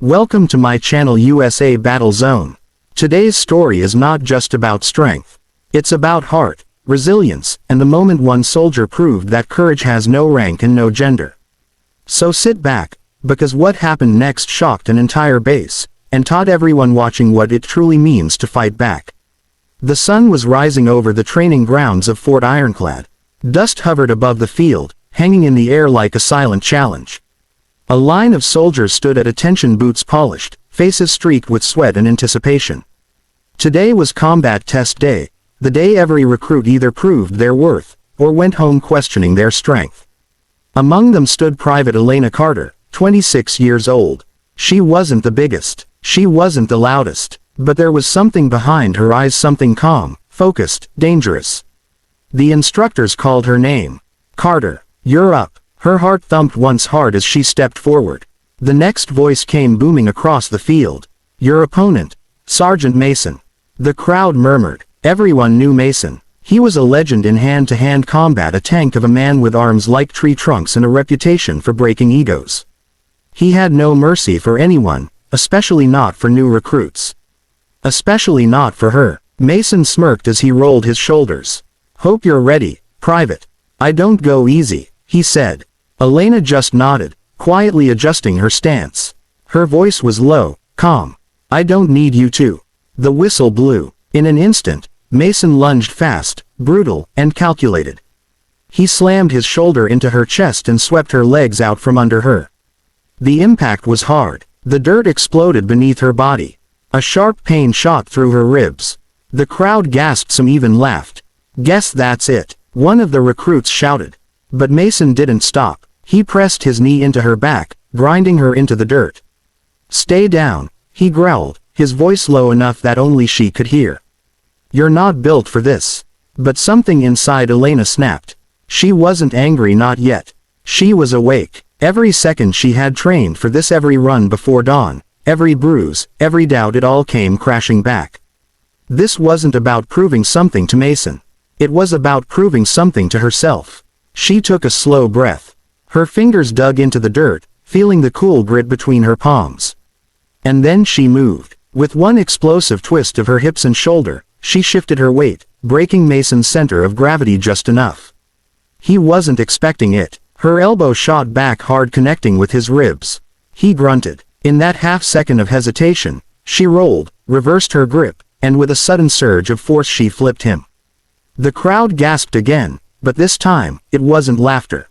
Welcome to my channel USA Battle Zone. Today's story is not just about strength. It's about heart, resilience, and the moment one soldier proved that courage has no rank and no gender. So sit back, because what happened next shocked an entire base, and taught everyone watching what it truly means to fight back. The sun was rising over the training grounds of Fort Ironclad. Dust hovered above the field, hanging in the air like a silent challenge. A line of soldiers stood at attention, boots polished, faces streaked with sweat and anticipation. Today was combat test day, the day every recruit either proved their worth, or went home questioning their strength. Among them stood Private Elena Carter, 26 years old. She wasn't the biggest, she wasn't the loudest, but there was something behind her eyes, something calm, focused, dangerous. The instructors called her name. Carter, you're up. Her heart thumped once hard as she stepped forward. The next voice came booming across the field. Your opponent, Sergeant Mason. The crowd murmured. Everyone knew Mason. He was a legend in hand-to-hand combat, a tank of a man with arms like tree trunks and a reputation for breaking egos. He had no mercy for anyone, especially not for new recruits. Especially not for her. Mason smirked as he rolled his shoulders. Hope you're ready, Private. I don't go easy, he said. Elena just nodded, quietly adjusting her stance. Her voice was low, calm. I don't need you to. The whistle blew. In an instant, Mason lunged fast, brutal, and calculated. He slammed his shoulder into her chest and swept her legs out from under her. The impact was hard. The dirt exploded beneath her body. A sharp pain shot through her ribs. The crowd gasped, some even laughed. Guess that's it, one of the recruits shouted. But Mason didn't stop. He pressed his knee into her back, grinding her into the dirt. Stay down, he growled, his voice low enough that only she could hear. You're not built for this. But something inside Elena snapped. She wasn't angry, not yet. She was awake. Every second she had trained for this, every run before dawn, every bruise, every doubt, it all came crashing back. This wasn't about proving something to Mason. It was about proving something to herself. She took a slow breath. Her fingers dug into the dirt, feeling the cool grit between her palms. And then she moved. With one explosive twist of her hips and shoulder, she shifted her weight, breaking Mason's center of gravity just enough. He wasn't expecting it. Her elbow shot back hard, connecting with his ribs. He grunted. In that half-second of hesitation, she rolled, reversed her grip, and with a sudden surge of force she flipped him. The crowd gasped again, but this time, it wasn't laughter.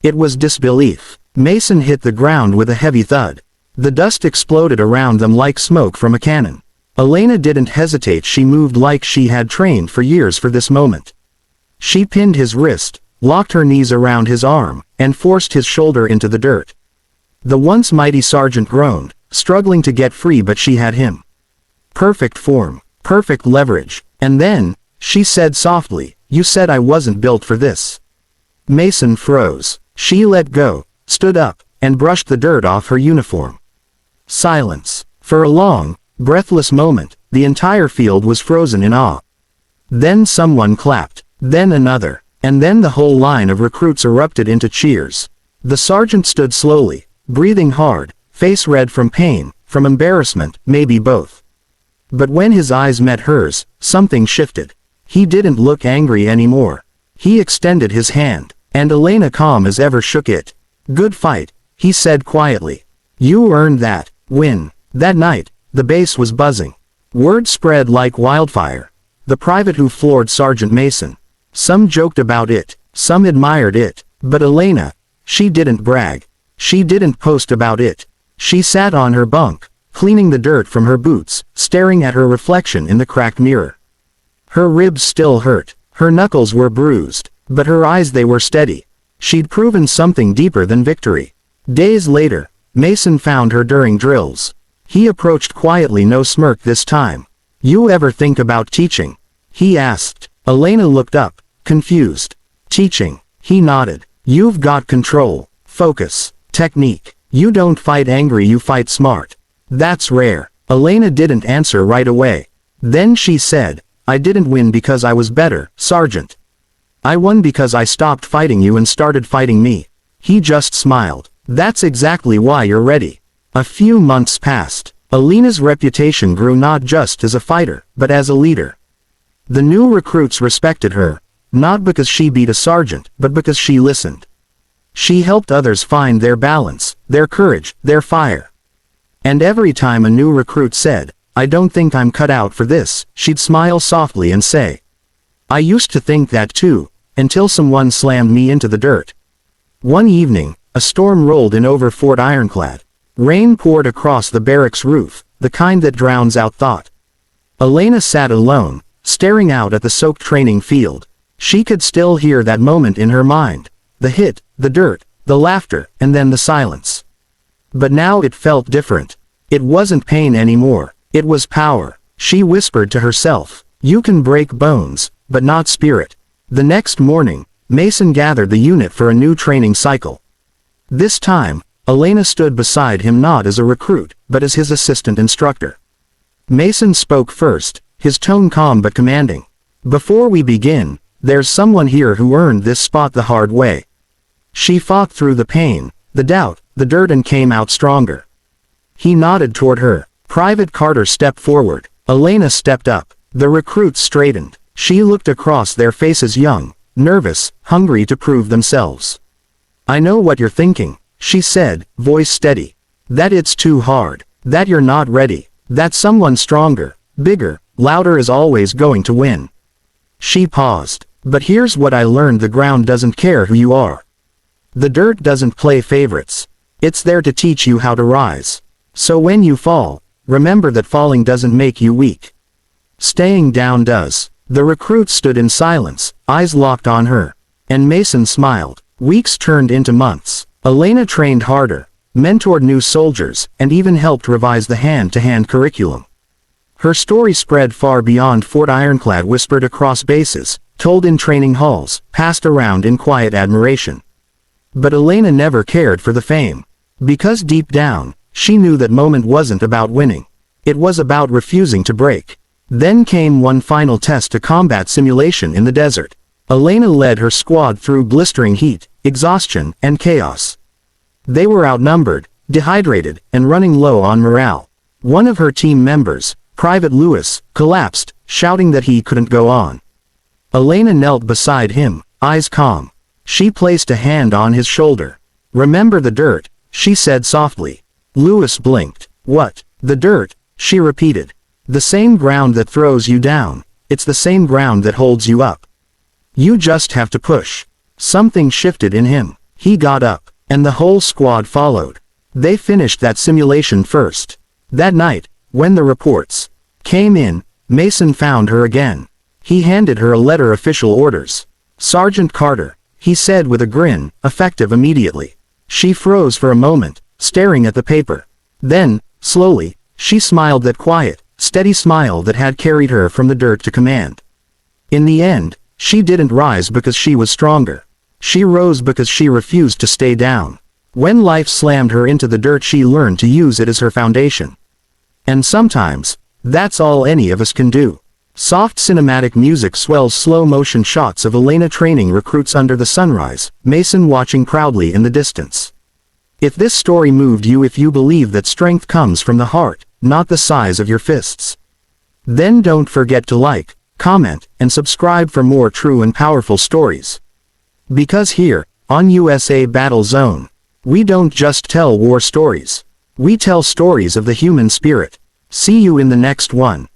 It was disbelief. Mason hit the ground with a heavy thud. The dust exploded around them like smoke from a cannon. Elena didn't hesitate, she moved like she had trained for years for this moment. She pinned his wrist, locked her knees around his arm, and forced his shoulder into the dirt. The once mighty sergeant groaned, struggling to get free, but she had him. Perfect form, perfect leverage. And then, she said softly, you said I wasn't built for this. Mason froze. She let go, stood up, and brushed the dirt off her uniform. Silence. For a long, breathless moment, the entire field was frozen in awe. Then someone clapped, then another, and then the whole line of recruits erupted into cheers. The sergeant stood slowly, breathing hard, face red from pain, from embarrassment, maybe both. But when his eyes met hers, something shifted. He didn't look angry anymore. He extended his hand, and Elena, calm as ever, shook it. Good fight, he said quietly. You earned that win. That night, the base was buzzing. Word spread like wildfire. The private who floored Sergeant Mason. Some joked about it, some admired it, but Elena, she didn't brag. She didn't post about it. She sat on her bunk, cleaning the dirt from her boots, staring at her reflection in the cracked mirror. Her ribs still hurt, her knuckles were bruised, but her eyes, they were steady. She'd proven something deeper than victory. Days later, Mason found her during drills. He approached quietly, no smirk this time. You ever think about teaching? He asked. Elena looked up, confused. Teaching? He nodded. You've got control, focus, technique. You don't fight angry, you fight smart. That's rare. Elena didn't answer right away. Then she said, I didn't win because I was better, Sergeant. I won because I stopped fighting you and started fighting me. He just smiled. That's exactly why you're ready. A few months passed. Elena's reputation grew not just as a fighter, but as a leader. The new recruits respected her, not because she beat a sergeant, but because she listened. She helped others find their balance, their courage, their fire. And every time a new recruit said, "I don't think I'm cut out for this," she'd smile softly and say, "I used to think that too, until someone slammed me into the dirt." One evening, a storm rolled in over Fort Ironclad. Rain poured across the barracks roof, the kind that drowns out thought. Elena sat alone, staring out at the soaked training field. She could still hear that moment in her mind. The hit, the dirt, the laughter, and then the silence. But now it felt different. It wasn't pain anymore. It was power. She whispered to herself, "You can break bones, but not spirit." The next morning, Mason gathered the unit for a new training cycle. This time, Elena stood beside him not as a recruit, but as his assistant instructor. Mason spoke first, his tone calm but commanding. "Before we begin, there's someone here who earned this spot the hard way. She fought through the pain, the doubt, the dirt and came out stronger." He nodded toward her. Private Carter stepped forward. Elena stepped up. The recruits straightened. She looked across their faces, young, nervous, hungry to prove themselves. "I know what you're thinking," she said, voice steady. "That it's too hard. That you're not ready. That someone stronger, bigger, louder is always going to win." She paused. "But here's what I learned: the ground doesn't care who you are. The dirt doesn't play favorites. It's there to teach you how to rise. So when you fall, remember that falling doesn't make you weak. Staying down does." The recruit stood in silence, eyes locked on her. And Mason smiled. Weeks turned into months. Elena trained harder, mentored new soldiers, and even helped revise the hand-to-hand curriculum. Her story spread far beyond Fort Ironclad, whispered across bases, told in training halls, passed around in quiet admiration. But Elena never cared for the fame. Because deep down, she knew that moment wasn't about winning. It was about refusing to break. Then came one final test, a combat simulation in the desert. Elena led her squad through blistering heat, exhaustion, and chaos. They were outnumbered, dehydrated, and running low on morale. One of her team members, Private Lewis, collapsed, shouting that he couldn't go on. Elena knelt beside him, eyes calm. She placed a hand on his shoulder. "Remember the dirt," she said softly. Lewis blinked. "What? The dirt?" she repeated. "The same ground that throws you down. It's the same ground that holds you up. You just have to push." Something shifted in him. He got up, and the whole squad followed. They finished that simulation first. That night, when the reports came in, Mason found her again. He handed her a letter, official orders. "Sergeant Carter," he said with a grin, effective immediately. She froze for a moment, staring at the paper. Then, slowly, she smiled, that quiet, steady smile that had carried her from the dirt to command. In the end, she didn't rise because she was stronger. She rose because she refused to stay down. When life slammed her into the dirt, she learned to use it as her foundation. And sometimes, that's all any of us can do. Soft cinematic music swells slow motion shots of Elena training recruits under the sunrise, Mason watching proudly in the distance. If this story moved you, if you believe that strength comes from the heart, not the size of your fists, then don't forget to like, comment, and subscribe for more true and powerful stories. Because here, on USA Battle Zone, we don't just tell war stories. We tell stories of the human spirit. See you in the next one.